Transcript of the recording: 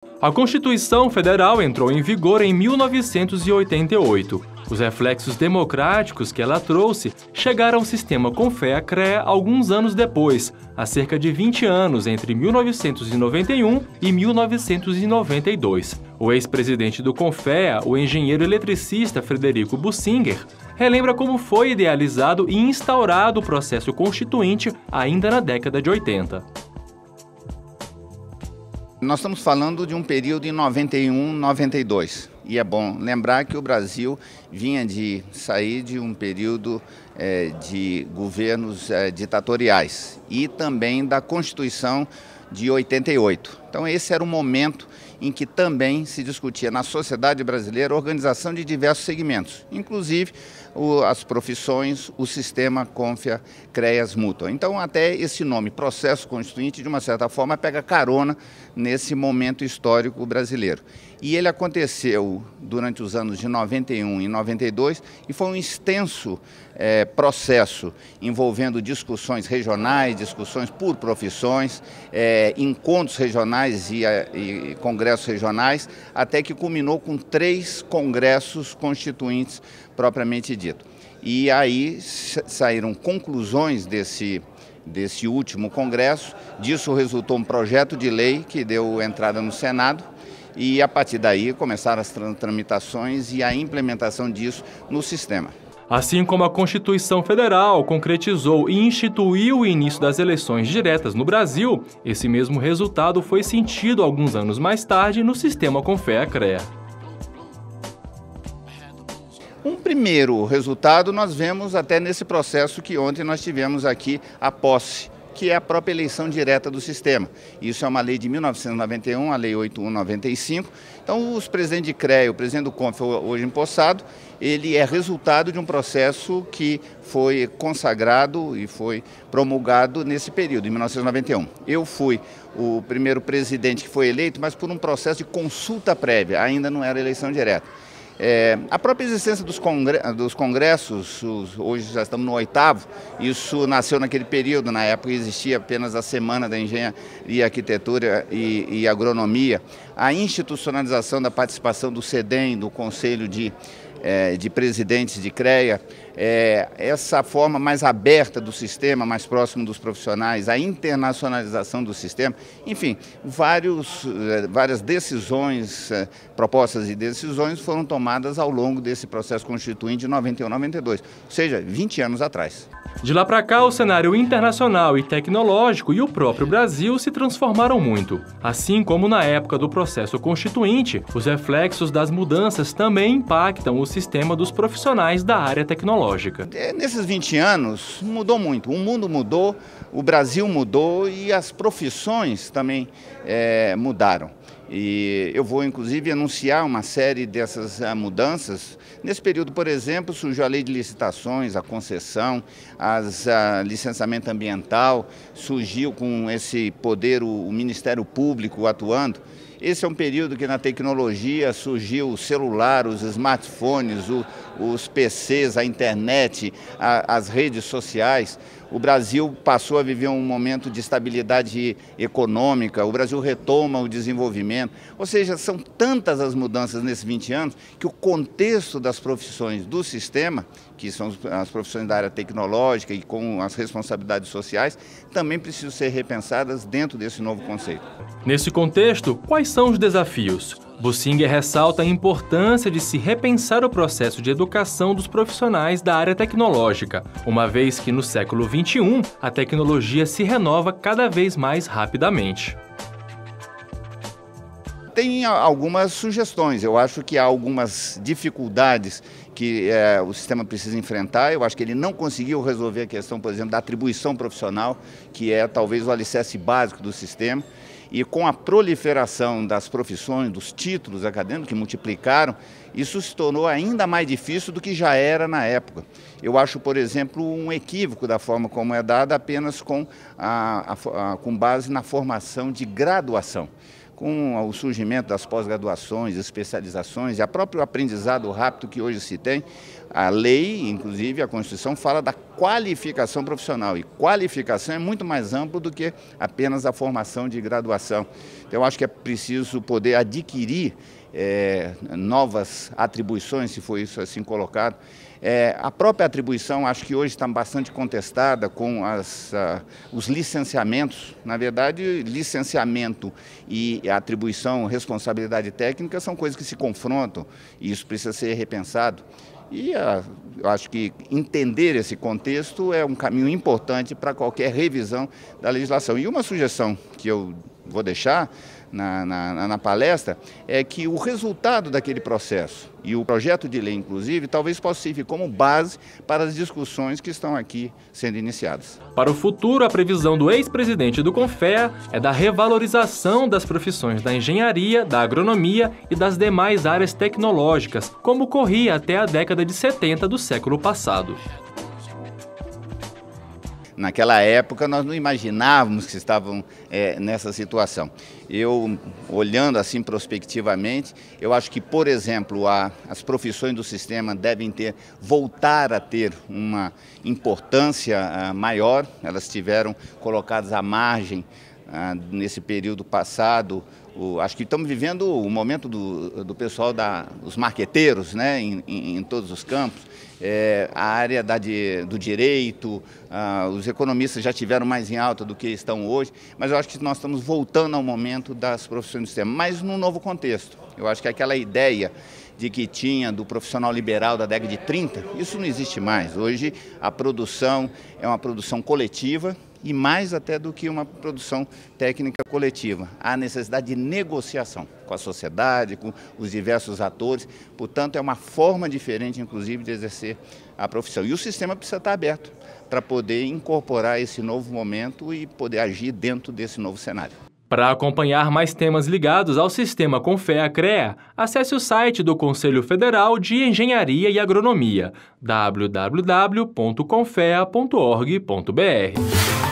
A Constituição Federal entrou em vigor em 1988. Os reflexos democráticos que ela trouxe chegaram ao sistema Confea-CREA alguns anos depois, há cerca de 20 anos, entre 1991 e 1992. O ex-presidente do Confea, o engenheiro eletricista Frederico Bussinger, relembra como foi idealizado e instaurado o processo constituinte ainda na década de 80. Nós estamos falando de um período em 91, 92. E é bom lembrar que o Brasil vinha de sair de um período de governos ditatoriais e também da Constituição de 88. Então esse era um momento em que também se discutia na sociedade brasileira a organização de diversos segmentos, inclusive as profissões, o sistema Confea-CREAS Mútua. Então até esse nome, processo constituinte, de uma certa forma pega carona nesse momento histórico brasileiro. E ele aconteceu durante os anos de 91 e 92 e foi um extenso processo envolvendo discussões regionais, discussões por profissões, encontros regionais e congressos regionais, até que culminou com 3 congressos constituintes propriamente dito. E aí saíram conclusões desse último congresso, disso resultou um projeto de lei que deu entrada no Senado, e a partir daí começaram as tramitações e a implementação disso no sistema. Assim como a Constituição Federal concretizou e instituiu o início das eleições diretas no Brasil, esse mesmo resultado foi sentido alguns anos mais tarde no sistema Confea-CREA. Um primeiro resultado nós vemos até nesse processo que ontem nós tivemos aqui a posse, que é a própria eleição direta do sistema. Isso é uma lei de 1991, a lei 8195. Então, os presidentes de CREA, o presidente do CONF, hoje empossado, ele é resultado de um processo que foi consagrado e foi promulgado nesse período, em 1991. Eu fui o primeiro presidente que foi eleito, mas por um processo de consulta prévia, ainda não era eleição direta. A própria existência dos congressos, hoje já estamos no 8º, isso nasceu naquele período, na época existia apenas a Semana da Engenharia, Arquitetura e Agronomia, a institucionalização da participação do CEDEM, do Conselho de Presidentes de CREA, essa forma mais aberta do sistema, mais próximo dos profissionais, a internacionalização do sistema, enfim, várias decisões, propostas e decisões foram tomadas ao longo desse processo constituinte de 91 a 92, ou seja, 20 anos atrás. De lá para cá, o cenário internacional e tecnológico e o próprio Brasil se transformaram muito. Assim como na época do processo constituinte, os reflexos das mudanças também impactam o sistema dos profissionais da área tecnológica. Nesses 20 anos mudou muito, o mundo mudou, o Brasil mudou e as profissões também mudaram. E eu vou, inclusive, anunciar uma série dessas mudanças. Nesse período, por exemplo, surgiu a lei de licitações, a concessão, licenciamento ambiental, surgiu com esse poder o Ministério Público atuando. Esse é um período que na tecnologia surgiu o celular, os smartphones, os PCs, a internet, as redes sociais. O Brasil passou a viver um momento de estabilidade econômica, o Brasil retoma o desenvolvimento. Ou seja, são tantas as mudanças nesses 20 anos que o contexto das profissões do sistema, que são as profissões da área tecnológica e com as responsabilidades sociais, também precisam ser repensadas dentro desse novo conceito. Nesse contexto, quais são os desafios? Bussinger ressalta a importância de se repensar o processo de educação dos profissionais da área tecnológica, uma vez que no século XXI a tecnologia se renova cada vez mais rapidamente. Tem algumas sugestões, eu acho que há algumas dificuldades que o sistema precisa enfrentar. Eu acho que ele não conseguiu resolver a questão, por exemplo, da atribuição profissional, que é talvez o alicerce básico do sistema. E com a proliferação das profissões, dos títulos acadêmicos que multiplicaram, isso se tornou ainda mais difícil do que já era na época. Eu acho, por exemplo, um equívoco da forma como é dada apenas com base na formação de graduação. com o surgimento das pós-graduações, especializações e o próprio aprendizado rápido que hoje se tem, a lei, inclusive a Constituição, fala da qualificação profissional. E qualificação é muito mais amplo do que apenas a formação de graduação. Então, eu acho que é preciso poder adquirir novas atribuições, se for isso assim colocado. A própria atribuição, acho que hoje está bastante contestada com os licenciamentos. Na verdade, licenciamento e atribuição, responsabilidade técnica são coisas que se confrontam e isso precisa ser repensado. E eu acho que entender esse contexto é um caminho importante para qualquer revisão da legislação. E uma sugestão que eu vou deixar na palestra é que o resultado daquele processo e o projeto de lei, inclusive, talvez possa servir como base para as discussões que estão aqui sendo iniciadas. Para o futuro, a previsão do ex-presidente do CONFEA é da revalorização das profissões da engenharia, da agronomia e das demais áreas tecnológicas, como ocorria até a década de 70 do século passado. Naquela época, nós não imaginávamos que estavam nessa situação. Eu, olhando assim prospectivamente, eu acho que, por exemplo, as profissões do sistema devem voltar a ter uma importância maior. Elas estiveram colocadas à margem nesse período passado. Acho que estamos vivendo o momento do pessoal, dos marqueteiros, né, em todos os campos. A área do direito, os economistas já estiveram mais em alta do que estão hoje, mas eu acho que nós estamos voltando ao momento das profissões do sistema, mas num novo contexto. Eu acho que aquela ideia de que tinha do profissional liberal da década de 30, isso não existe mais. Hoje a produção é uma produção coletiva e mais até do que uma produção técnica coletiva. Há necessidade de negociação com a sociedade, com os diversos atores. Portanto, é uma forma diferente, inclusive, de exercer a profissão. E o sistema precisa estar aberto para poder incorporar esse novo momento e poder agir dentro desse novo cenário. Para acompanhar mais temas ligados ao sistema CONFEA-CREA, acesse o site do Conselho Federal de Engenharia e Agronomia, www.confea.org.br.